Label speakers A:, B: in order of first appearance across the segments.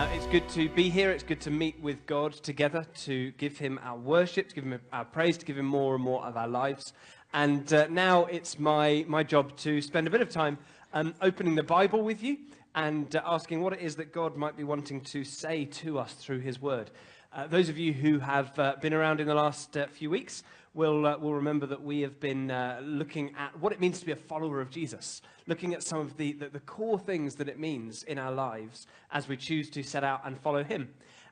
A: It's good to be here. It's good to meet with God together, to give him our worship, to give him our praise, to give him more and more of our lives. And now it's my job to spend a bit of time opening the Bible with you and asking what it is that God might be wanting to say to us through his word. Those of you who have been around in the last few weeks will remember that we have been looking at what it means to be a follower of Jesus, looking at some of the core things that it means in our lives as we choose to set out and follow him.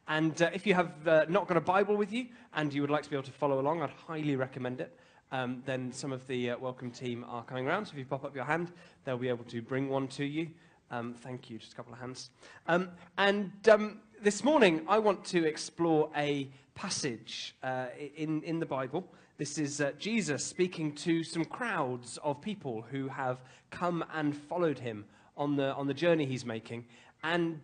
A: And if you have not got a Bible with you and you would like to be able to follow along, I'd highly recommend it. Then some of the welcome team are coming around, so if you pop up your hand, they'll be able to bring one to you. Thank you, just a couple of hands. This morning, I want to explore a passage in the Bible. This is Jesus speaking to some crowds of people who have come and followed him on the journey he's making. And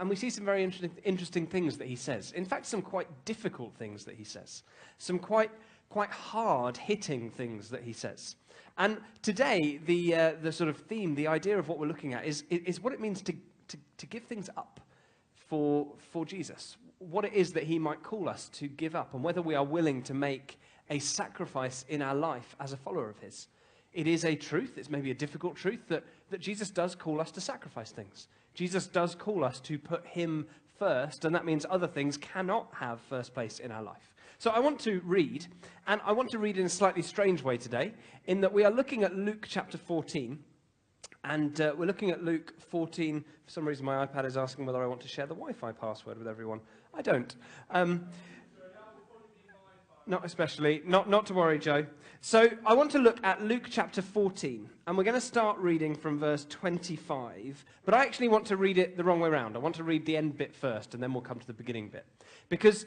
A: we see some very interesting things that he says. In fact, some quite difficult things that he says. Some quite hard-hitting things that he says. And today, the sort of theme, the idea of what we're looking at is what it means to give things up for Jesus. What it is that he might call us to give up, and whether we are willing to make a sacrifice in our life as a follower of his. It is a truth, it's maybe a difficult truth, that Jesus does call us to sacrifice things. Jesus does call us to put him first, and that means other things cannot have first place in our life. So I want to read, and I want to read in a slightly strange way today, in that we are looking at Luke chapter 14, and we're looking at Luke 14. For some reason, my iPad is asking whether I want to share the Wi-Fi password with everyone. I don't. Not especially. Not to worry, Joe. So I want to look at Luke chapter 14, and we're going to start reading from verse 25, but I actually want to read it the wrong way around. I want to read the end bit first, and then we'll come to the beginning bit. Because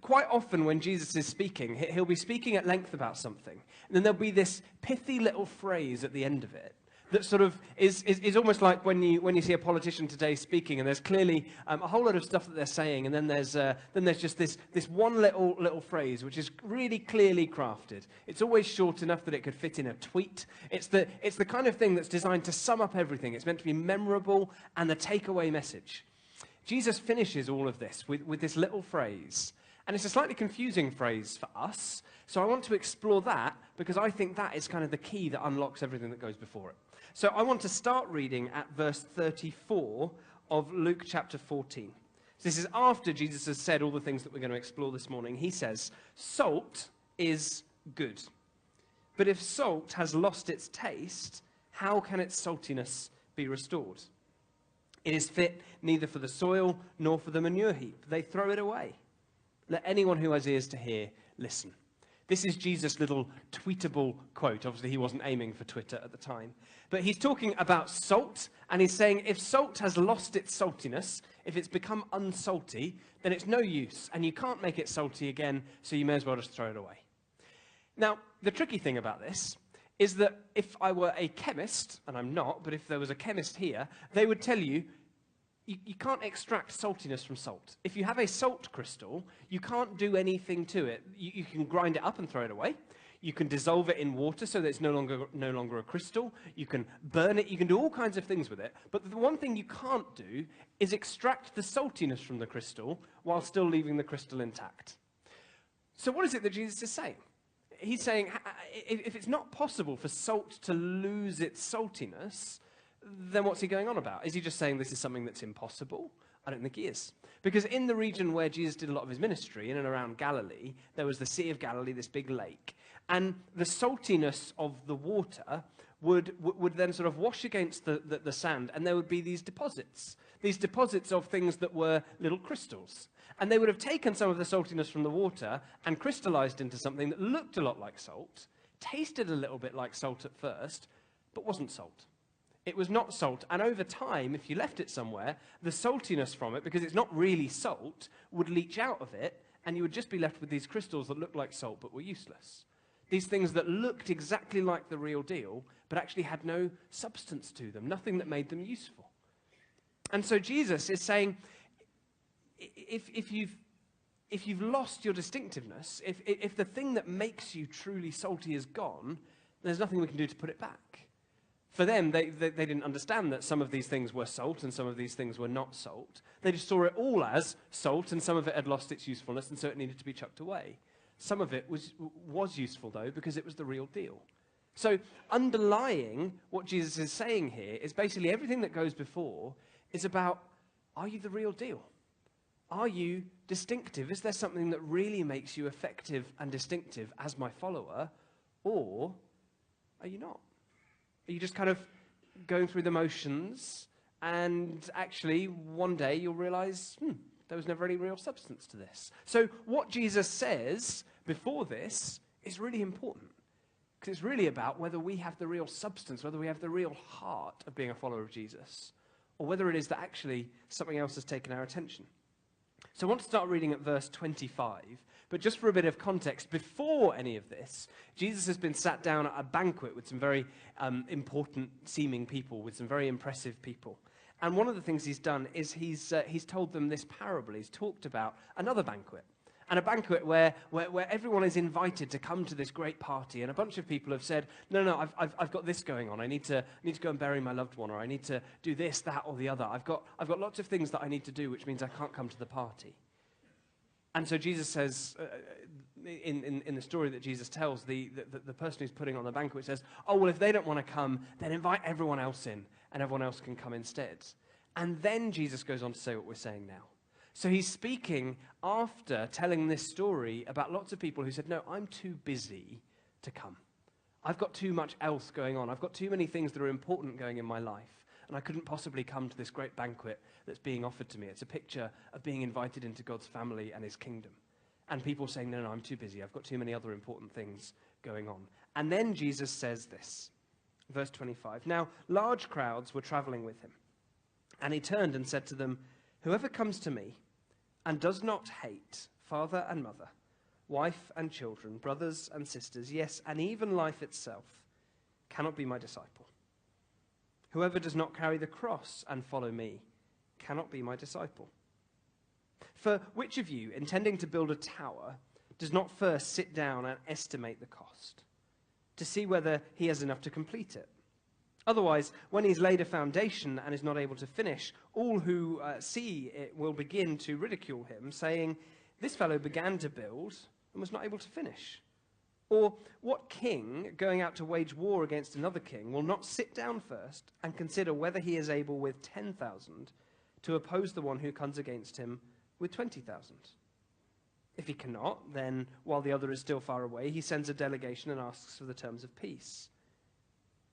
A: quite often when Jesus is speaking, he'll be speaking at length about something, and then there'll be this pithy little phrase at the end of it that sort of is almost like when you see a politician today speaking, and there's clearly a whole lot of stuff that they're saying, and then there's just this one little phrase which is really clearly crafted. It's always short enough that it could fit in a tweet. It's the kind of thing that's designed to sum up everything. It's meant to be memorable and the takeaway message. Jesus finishes all of this with this little phrase. And it's a slightly confusing phrase for us, so I want to explore that because I think that is kind of the key that unlocks everything that goes before it. So I want to start reading at verse 34 of Luke chapter 14. So this is after Jesus has said all the things that we're going to explore this morning. He says, "Salt is good, but if salt has lost its taste, how can its saltiness be restored? It is fit neither for the soil nor for the manure heap. They throw it away. Let anyone who has ears to hear listen." This is Jesus' little tweetable quote. Obviously, he wasn't aiming for Twitter at the time. But he's talking about salt, and he's saying if salt has lost its saltiness, if it's become unsalty, then it's no use, and you can't make it salty again, so you may as well just throw it away. Now, the tricky thing about this is that if I were a chemist, and I'm not, but if there was a chemist here, they would tell you, you can't extract saltiness from salt. If you have a salt crystal, you can't do anything to it. You can grind it up and throw it away. You can dissolve it in water so that it's no longer a crystal. You can burn it. You can do all kinds of things with it. But the one thing you can't do is extract the saltiness from the crystal while still leaving the crystal intact. So what is it that Jesus is saying? He's saying if it's not possible for salt to lose its saltiness, then what's he going on about? Is he just saying this is something that's impossible? I don't think he is. Because in the region where Jesus did a lot of his ministry, in and around Galilee, there was the Sea of Galilee, this big lake. And the saltiness of the water would then sort of wash against the sand, and there would be these deposits of things that were little crystals. And they would have taken some of the saltiness from the water and crystallized into something that looked a lot like salt, tasted a little bit like salt at first, but wasn't salt. It was not salt, and over time, if you left it somewhere, the saltiness from it, because it's not really salt, would leach out of it, and you would just be left with these crystals that looked like salt but were useless. These things that looked exactly like the real deal, but actually had no substance to them, nothing that made them useful. And so Jesus is saying, if you've lost your distinctiveness, if the thing that makes you truly salty is gone, there's nothing we can do to put it back. For them, they didn't understand that some of these things were salt and some of these things were not salt. They just saw it all as salt, and some of it had lost its usefulness, and so it needed to be chucked away. Some of it was useful, though, because it was the real deal. So underlying what Jesus is saying here is basically everything that goes before is about, are you the real deal? Are you distinctive? Is there something that really makes you effective and distinctive as my follower? Or are you not? Are you just kind of going through the motions, and actually one day you'll realize, there was never any real substance to this. So what Jesus says before this is really important, because it's really about whether we have the real substance, whether we have the real heart of being a follower of Jesus, or whether it is that actually something else has taken our attention. So I want to start reading at verse 25, but just for a bit of context, before any of this, Jesus has been sat down at a banquet with some very important seeming people, with some very impressive people. And one of the things he's done is he's told them this parable. He's talked about another banquet, and a banquet where everyone is invited to come to this great party, and a bunch of people have said, no, I've got this going on. I need to go and bury my loved one, or I need to do this, that, or the other. I've got lots of things that I need to do, which means I can't come to the party. And so Jesus says, in the story that Jesus tells, the person who's putting on the banquet says, oh, well, if they don't want to come, then invite everyone else in, and everyone else can come instead. And then Jesus goes on to say what we're saying now. So he's speaking after telling this story about lots of people who said, no, I'm too busy to come. I've got too much else going on. I've got too many things that are important going in my life, and I couldn't possibly come to this great banquet that's being offered to me. It's a picture of being invited into God's family and his kingdom. And people saying, no, I'm too busy. I've got too many other important things going on. And then Jesus says this, verse 25. Now, large crowds were traveling with him, and he turned and said to them, whoever comes to me and does not hate father and mother, wife and children, brothers and sisters, yes, and even life itself, cannot be my disciple. Whoever does not carry the cross and follow me cannot be my disciple. For which of you, intending to build a tower, does not first sit down and estimate the cost, to see whether he has enough to complete it? Otherwise, when he's laid a foundation and is not able to finish, all who see it will begin to ridicule him, saying, this fellow began to build and was not able to finish. Or what king, going out to wage war against another king, will not sit down first and consider whether he is able with 10,000 to oppose the one who comes against him with 20,000? If he cannot, then, while the other is still far away, he sends a delegation and asks for the terms of peace.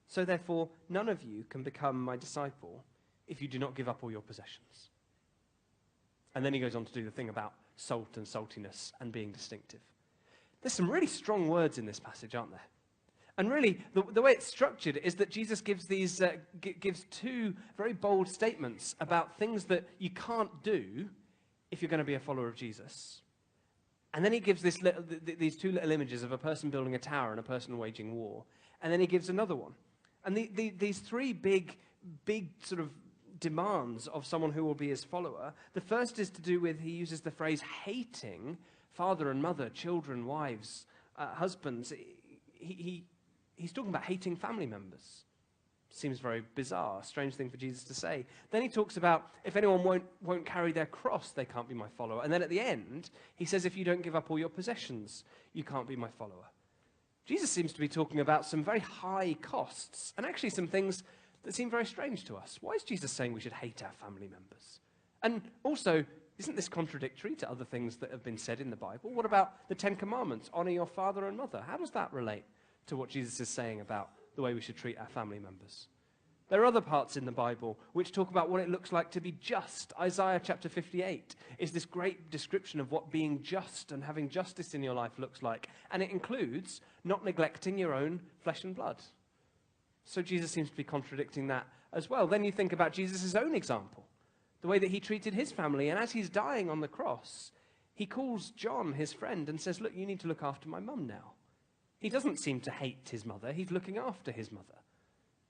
A: So therefore, none of you can become my disciple if you do not give up all your possessions. And then he goes on to do the thing about salt and saltiness and being distinctive. There's some really strong words in this passage, aren't there? And really, the way it's structured is that Jesus gives gives two very bold statements about things that you can't do if you're going to be a follower of Jesus. And then he gives these two little images of a person building a tower and a person waging war. And then he gives another one. And these three big sort of demands of someone who will be his follower. The first is to do with, he uses the phrase hating father and mother, children, wives, husbands. He's talking about hating family members. Seems very bizarre, strange thing for Jesus to say. Then he talks about if anyone won't carry their cross, they can't be my follower. And then at the end, he says if you don't give up all your possessions, you can't be my follower. Jesus seems to be talking about some very high costs and actually some things that seem very strange to us. Why is Jesus saying we should hate our family members? And also, isn't this contradictory to other things that have been said in the Bible? What about the Ten Commandments? Honor your father and mother. How does that relate to what Jesus is saying about the way we should treat our family members? There are other parts in the Bible which talk about what it looks like to be just. Isaiah chapter 58 is this great description of what being just and having justice in your life looks like. And it includes not neglecting your own flesh and blood. So Jesus seems to be contradicting that as well. Then you think about Jesus' own example, the way that he treated his family. And as he's dying on the cross, he calls John, his friend, and says, look, you need to look after my mum now. He doesn't seem to hate his mother. He's looking after his mother.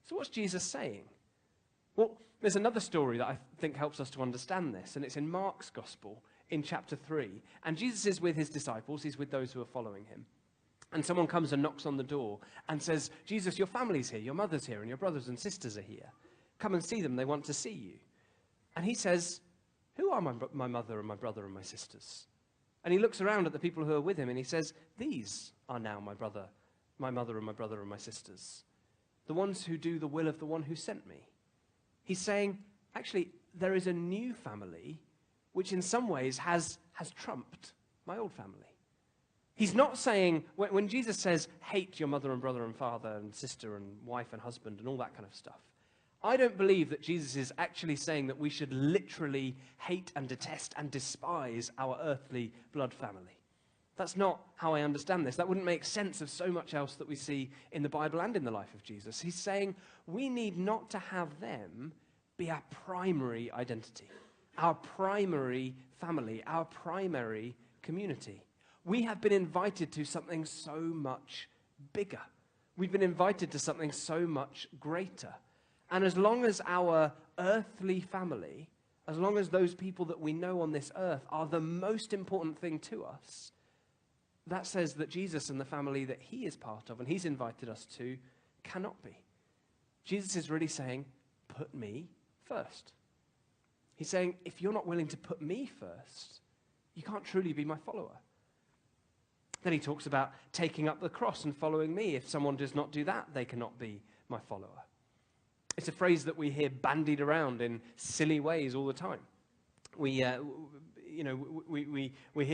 A: So what's Jesus saying? Well, there's another story that I think helps us to understand this, and it's in Mark's Gospel in chapter 3. And Jesus is with his disciples. He's with those who are following him. and someone comes and knocks on the door and says, Jesus, your family's here, your mother's here, and your brothers and sisters are here. Come and see them, they want to see you. And he says, who are my mother and my brother and my sisters? And he looks around at the people who are with him and he says, these are now my mother and my brother and my sisters. The ones who do the will of the one who sent me. He's saying, actually, there is a new family which in some ways has trumped my old family. He's not saying, when Jesus says, hate your mother and brother and father and sister and wife and husband and all that kind of stuff, I don't believe that Jesus is actually saying that we should literally hate and detest and despise our earthly blood family. That's not how I understand this. That wouldn't make sense of so much else that we see in the Bible and in the life of Jesus. He's saying we need not to have them be our primary identity, our primary family, our primary community. We have been invited to something so much bigger. We've been invited to something so much greater. And as long as our earthly family, as long as those people that we know on this earth are the most important thing to us, that says that Jesus and the family that he is part of and he's invited us to cannot be. Jesus is really saying, put me first. He's saying, if you're not willing to put me first, you can't truly be my follower. Then he talks about taking up the cross and following me. If someone does not do that, they cannot be my follower. It's a phrase that we hear bandied around in silly ways all the time. We hear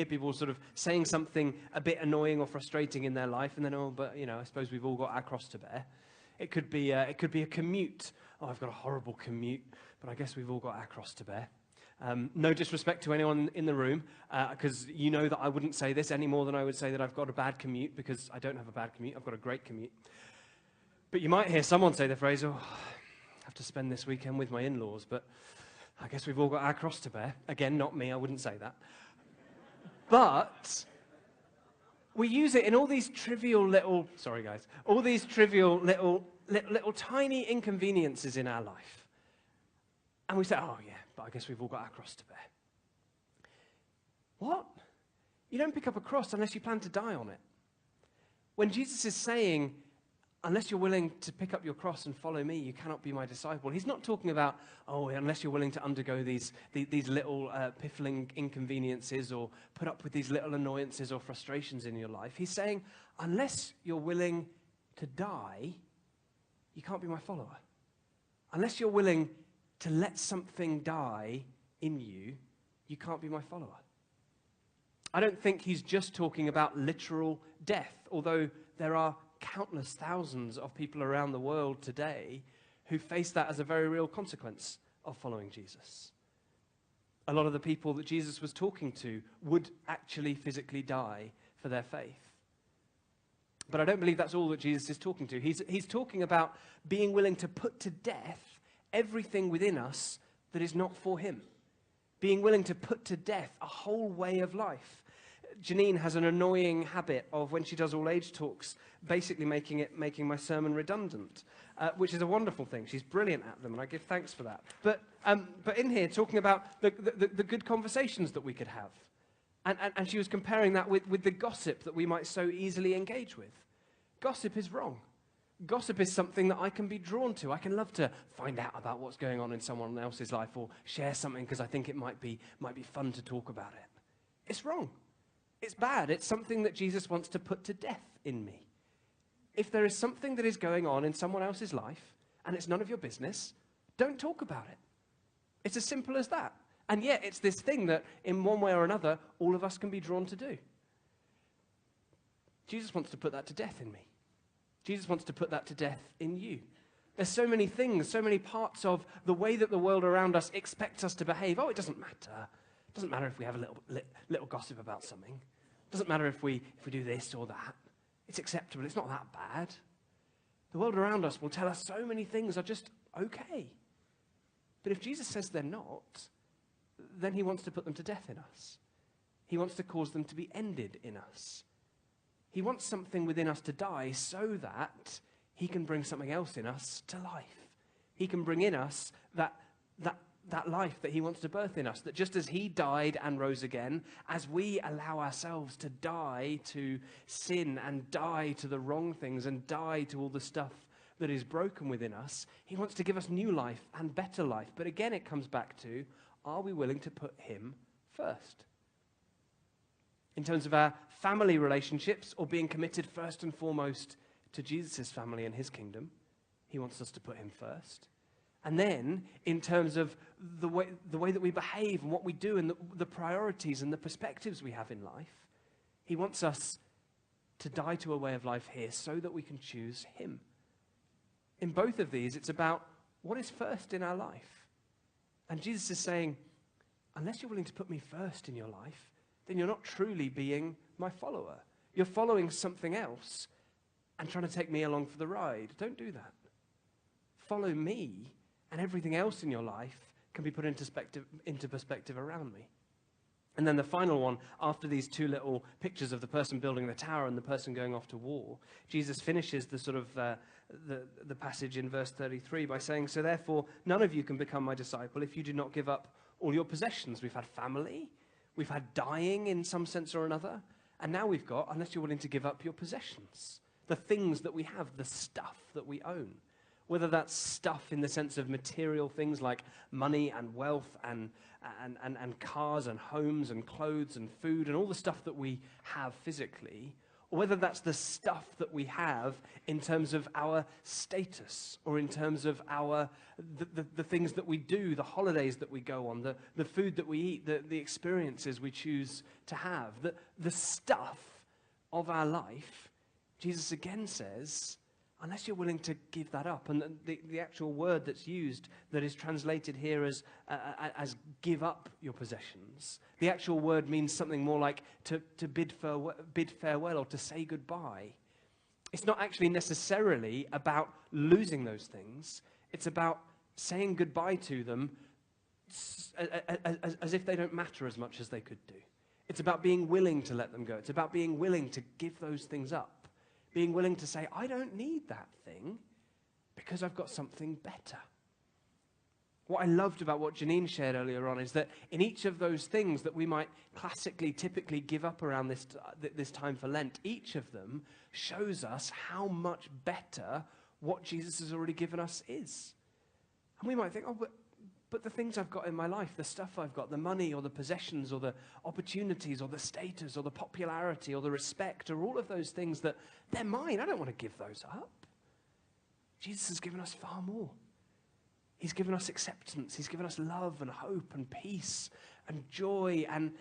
A: people sort of saying something a bit annoying or frustrating in their life, and then, I suppose we've all got our cross to bear. It could be a commute. Oh, I've got a horrible commute, but I guess we've all got our cross to bear. No disrespect to anyone in the room, because you know that I wouldn't say this any more than I would say that I've got a bad commute, because I don't have a bad commute. I've got a great commute. But you might hear someone say the phrase, oh, I have to spend this weekend with my in-laws, but I guess we've all got our cross to bear. Again, not me, I wouldn't say that. But we use it in all these trivial little, all these trivial little tiny inconveniences in our life. And we say, oh yeah, but I guess we've all got our cross to bear. What? You don't pick up a cross unless you plan to die on it. When Jesus is saying, unless you're willing to pick up your cross and follow me, you cannot be my disciple. He's not talking about, unless you're willing to undergo these little piffling inconveniences or put up with these little annoyances or frustrations in your life. He's saying, unless you're willing to die, you can't be my follower. Unless you're willing to let something die in you, you can't be my follower. I don't think he's just talking about literal death, although there are countless thousands of people around the world today who face that as a very real consequence of following Jesus. A lot of the people that Jesus was talking to would actually physically die for their faith. But I don't believe that's all that Jesus is talking to. He's talking about being willing to put to death everything within us that is not for him. Being willing to put to death a whole way of life. Janine has an annoying habit of, when she does all age talks, basically making my sermon redundant, which is a wonderful thing. She's brilliant at them, and I give thanks for that. But in here, talking about the good conversations that we could have. And she was comparing that with the gossip that we might so easily engage with. Gossip is wrong. Gossip is something that I can be drawn to. I can love to find out about what's going on in someone else's life or share something because I think it might be fun to talk about it. It's wrong. It's bad. It's something that Jesus wants to put to death in me. If there is something that is going on in someone else's life and it's none of your business, don't talk about it. It's as simple as that. And yet it's this thing that in one way or another, all of us can be drawn to do. Jesus wants to put that to death in me. Jesus wants to put that to death in you. There's so many things, so many parts of the way that the world around us expects us to behave. Oh, it doesn't matter. It doesn't matter if we have a little gossip about something. It doesn't matter if we do this or that. It's acceptable. It's not that bad. The world around us will tell us so many things are just okay. But if Jesus says they're not, then he wants to put them to death in us. He wants to cause them to be ended in us. He wants something within us to die so that he can bring something else in us to life. He can bring in us that that life that he wants to birth in us, that just as he died and rose again, as we allow ourselves to die to sin and die to the wrong things and die to all the stuff that is broken within us, he wants to give us new life and better life. But again, it comes back to, are we willing to put him first? In terms of our family relationships, or being committed first and foremost to Jesus' family and his kingdom, he wants us to put him first. And then, in terms of the way that we behave and what we do and the priorities and the perspectives we have in life, he wants us to die to a way of life here so that we can choose him. In both of these, it's about what is first in our life. And Jesus is saying, unless you're willing to put me first in your life, then you're not truly being my follower. You're following something else and trying to take me along for the ride. Don't do that. Follow me, and everything else in your life can be put into perspective around me. And then the final one, after these two little pictures of the person building the tower and the person going off to war, Jesus finishes the sort of the passage in verse 33 by saying, so therefore none of you can become my disciple if you do not give up all your possessions. We've had family, we've had dying in some sense or another, and now we've got, unless you're willing to give up your possessions, the things that we have, the stuff that we own. Whether that's stuff in the sense of material things like money and wealth and cars and homes and clothes and food and all the stuff that we have physically, or whether that's the stuff that we have in terms of our status or in terms of the things that we do, the holidays that we go on, the food that we eat, the experiences we choose to have, the stuff of our life, Jesus again says, unless you're willing to give that up. And the actual word that's used that is translated here as give up your possessions, the actual word means something more like to bid farewell or to say goodbye. It's not actually necessarily about losing those things. It's about saying goodbye to them as if they don't matter as much as they could do. It's about being willing to let them go. It's about being willing to give those things up. Being willing to say, I don't need that thing because I've got something better. What I loved about what Janine shared earlier on is that in each of those things that we might typically give up around this time for Lent, each of them shows us how much better what Jesus has already given us is. And we might think, oh, but the things I've got in my life, the stuff I've got, the money or the possessions or the opportunities or the status or the popularity or the respect or all of those things that they're mine. I don't want to give those up. Jesus has given us far more. He's given us acceptance. He's given us love and hope and peace and joy and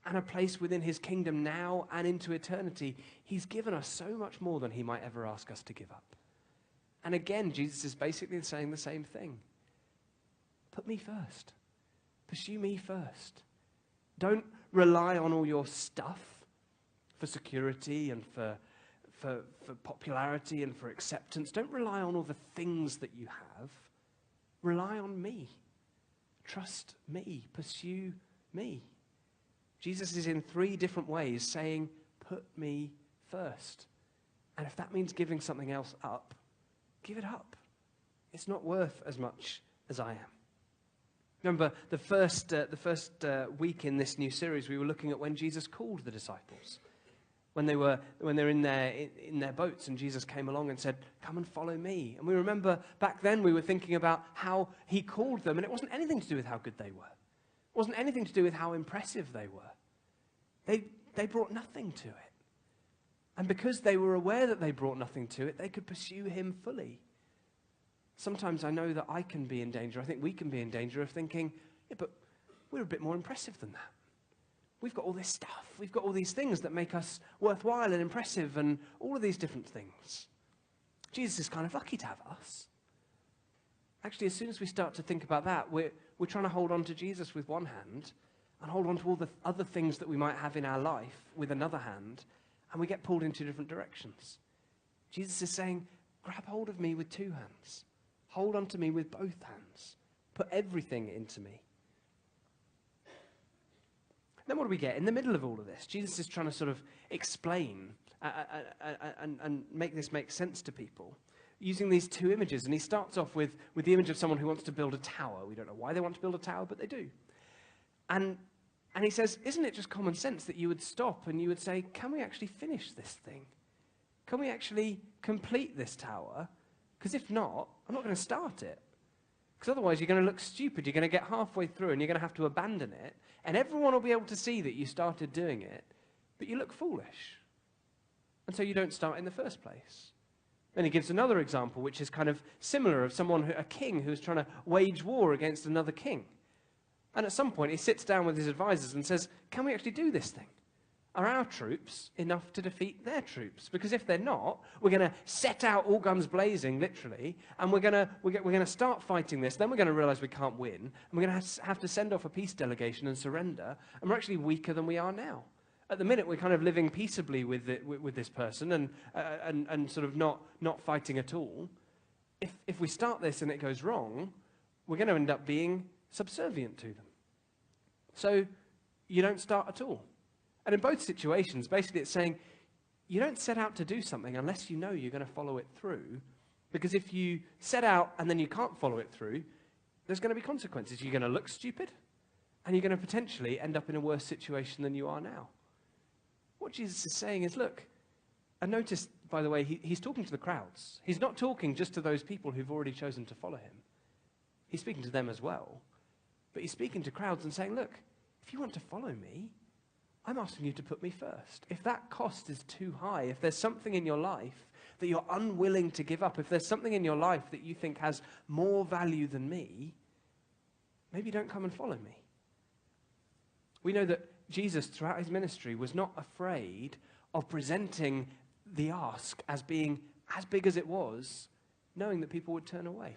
A: a place within his kingdom now and into eternity. He's given us so much more than he might ever ask us to give up. And again, Jesus is basically saying the same thing. Put me first. Pursue me first. Don't rely on all your stuff for security and for popularity and for acceptance. Don't rely on all the things that you have. Rely on me. Trust me. Pursue me. Jesus is in 3 different ways saying, put me first. And if that means giving something else up, give it up. It's not worth as much as I am. Remember, the first week in this new series, we were looking at when Jesus called the disciples. When they were in their boats and Jesus came along and said, come and follow me. And we remember back then we were thinking about how he called them, and it wasn't anything to do with how good they were. It wasn't anything to do with how impressive they were. They brought nothing to it. And because they were aware that they brought nothing to it, they could pursue him fully. Sometimes I know that I can be in danger. I think we can be in danger of thinking, yeah, but we're a bit more impressive than that. We've got all this stuff. We've got all these things that make us worthwhile and impressive and all of these different things. Jesus is kind of lucky to have us. Actually, as soon as we start to think about that, we're trying to hold on to Jesus with one hand and hold on to all the other things that we might have in our life with another hand, and we get pulled in 2 different directions. Jesus is saying, grab hold of me with 2 hands. Hold on to me with both hands. Put everything into me. Then what do we get? In the middle of all of this, Jesus is trying to sort of explain and make this make sense to people. using these two images. And he starts off with the image of someone who wants to build a tower. We don't know why they want to build a tower, but they do. And he says, isn't it just common sense that you would stop and you would say, can we actually finish this thing? Can we actually complete this tower? Because if not, I'm not going to start it. Because otherwise you're going to look stupid. You're going to get halfway through and you're going to have to abandon it. And everyone will be able to see that you started doing it, but you look foolish. And so you don't start in the first place. Then he gives another example, which is kind of similar, of a king who's trying to wage war against another king. And at some point he sits down with his advisors and says, can we actually do this thing? Are our troops enough to defeat their troops? Because if they're not, we're going to set out all guns blazing, literally, and we're going to start fighting this. Then we're going to realize we can't win, and we're going to have to send off a peace delegation and surrender, and we're actually weaker than we are now. At the minute, we're kind of living peaceably with this person and sort of not fighting at all. If we start this and it goes wrong, we're going to end up being subservient to them. So you don't start at all. And in both situations, basically it's saying, you don't set out to do something unless you know you're going to follow it through. Because if you set out and then you can't follow it through, there's going to be consequences. You're going to look stupid, and you're going to potentially end up in a worse situation than you are now. What Jesus is saying is, look, and notice, by the way, he's talking to the crowds. He's not talking just to those people who've already chosen to follow him. He's speaking to them as well. But he's speaking to crowds and saying, look, if you want to follow me, I'm asking you to put me first. If that cost is too high, if there's something in your life that you're unwilling to give up, if there's something in your life that you think has more value than me, maybe don't come and follow me. We know that Jesus, throughout his ministry, was not afraid of presenting the ask as being as big as it was, knowing that people would turn away.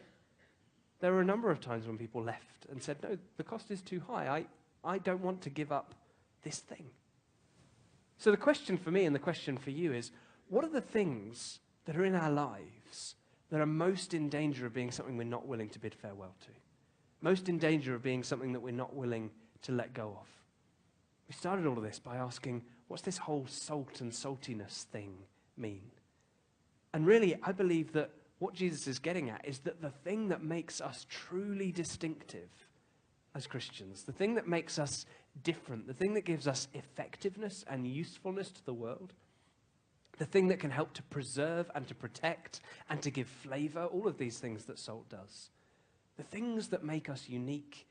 A: There were a number of times when people left and said, no, the cost is too high. I don't want to give up this thing. So the question for me and the question for you is, what are the things that are in our lives that are most in danger of being something we're not willing to bid farewell to? Most in danger of being something that we're not willing to let go of? We started all of this by asking, what's this whole salt and saltiness thing mean? And really, I believe that what Jesus is getting at is that the thing that makes us truly distinctive as Christians, the thing that makes us different, the thing that gives us effectiveness and usefulness to the world, the thing that can help to preserve and to protect and to give flavor, all of these things that salt does, the things that make us unique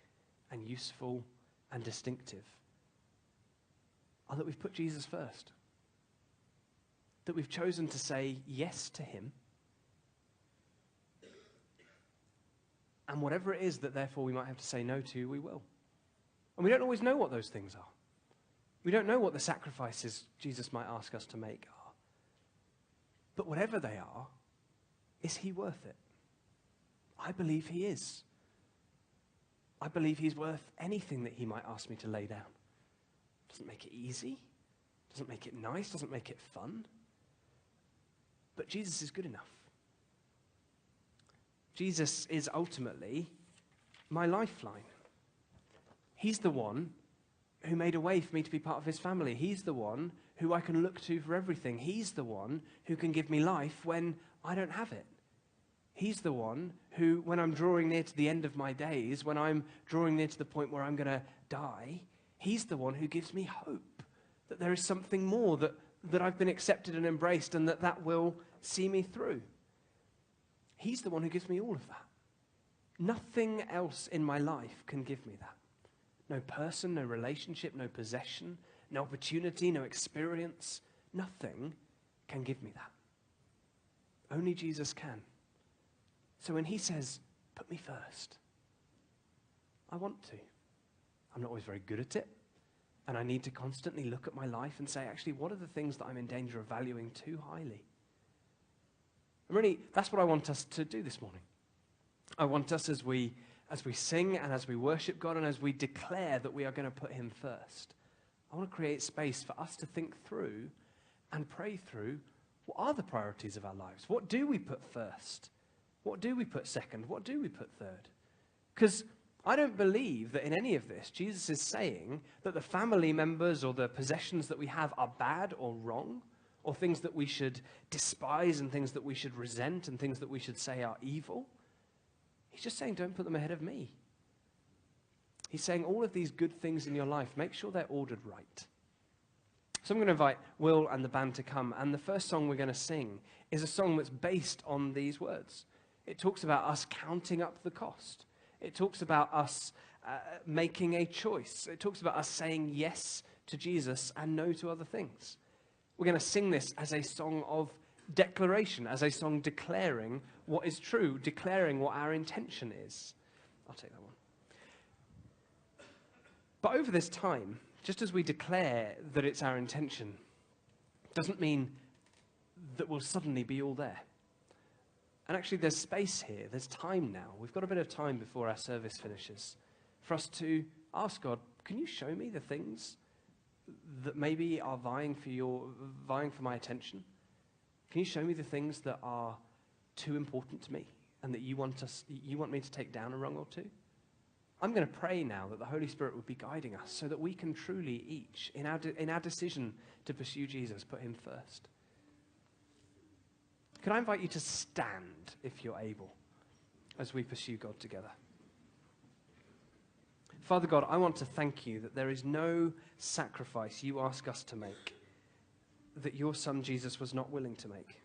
A: and useful and distinctive, are that we've put Jesus first. That we've chosen to say yes to him. And whatever it is that therefore we might have to say no to, we will. And we don't always know what those things are. We don't know what the sacrifices Jesus might ask us to make are. But whatever they are, is he worth it? I believe he is. I believe he's worth anything that he might ask me to lay down. Doesn't make it easy, doesn't make it nice, doesn't make it fun. But Jesus is good enough. Jesus is ultimately my lifeline. He's the one who made a way for me to be part of his family. He's the one who I can look to for everything. He's the one who can give me life when I don't have it. He's the one who, when I'm drawing near to the end of my days, when I'm drawing near to the point where I'm going to die, he's the one who gives me hope that there is something more, that I've been accepted and embraced, and that will see me through. He's the one who gives me all of that. Nothing else in my life can give me that. No person, no relationship, no possession, no opportunity, no experience. Nothing can give me that. Only Jesus can. So when he says, put me first, I want to. I'm not always very good at it. And I need to constantly look at my life and say, actually, what are the things that I'm in danger of valuing too highly? And really, that's what I want us to do this morning. I want us, as we sing and as we worship God and as we declare that we are going to put him first, I want to create space for us to think through and pray through, what are the priorities of our lives? What do we put first? What do we put second? What do we put third? Because I don't believe that in any of this, Jesus is saying that the family members or the possessions that we have are bad or wrong, or things that we should despise and things that we should resent and things that we should say are evil. He's just saying, don't put them ahead of me. He's saying all of these good things in your life, make sure they're ordered right. So I'm going to invite Will and the band to come, and the first song we're going to sing is a song that's based on these words. It talks about us counting up the cost. It talks about us making a choice. It talks about us saying yes to Jesus and no to other things. We're going to sing this as a song of declaration, as a song declaring what is true, declaring what our intention is. I'll take that one. But over this time, just as we declare that it's our intention, doesn't mean that we'll suddenly be all there. And actually there's space here, there's time now. We've got a bit of time before our service finishes for us to ask God, can you show me the things that maybe are vying for my attention? Can you show me the things that are too important to me and that you want me to take down a rung or two? I'm going to pray now that the Holy Spirit would be guiding us so that we can truly each, in our decision to pursue Jesus, put him first. Can I invite you to stand, if you're able, as we pursue God together? Father God, I want to thank you that there is no sacrifice you ask us to make that your Son Jesus was not willing to make.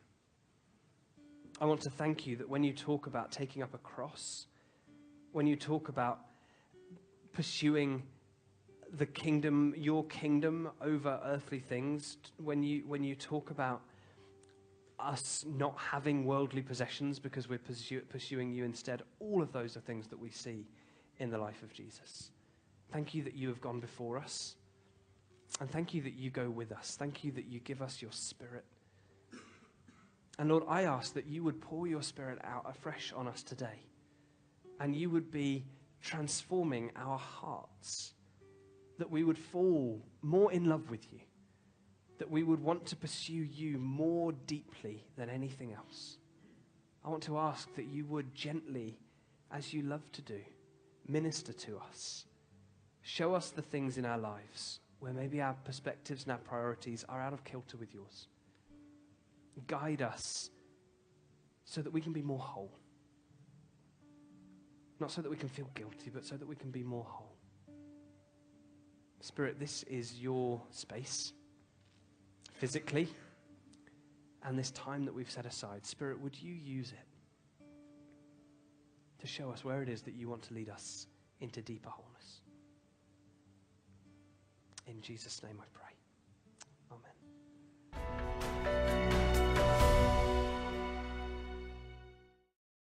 A: I want to thank you that when you talk about taking up a cross, when you talk about pursuing the kingdom, your kingdom over earthly things, when you talk about us not having worldly possessions because we're pursuing you instead, all of those are things that we see in the life of Jesus. Thank you that you have gone before us. And thank you that you go with us. Thank you that you give us your Spirit. And Lord, I ask that you would pour your Spirit out afresh on us today. And you would be transforming our hearts. That we would fall more in love with you. That we would want to pursue you more deeply than anything else. I want to ask that you would gently, as you love to do, minister to us. Show us the things in our lives where maybe our perspectives and our priorities are out of kilter with yours. Guide us so that we can be more whole. Not so that we can feel guilty, but so that we can be more whole. Spirit, this is your space, physically, and this time that we've set aside. Spirit, would you use it to show us where it is that you want to lead us into deeper wholeness? In Jesus' name I pray. Amen.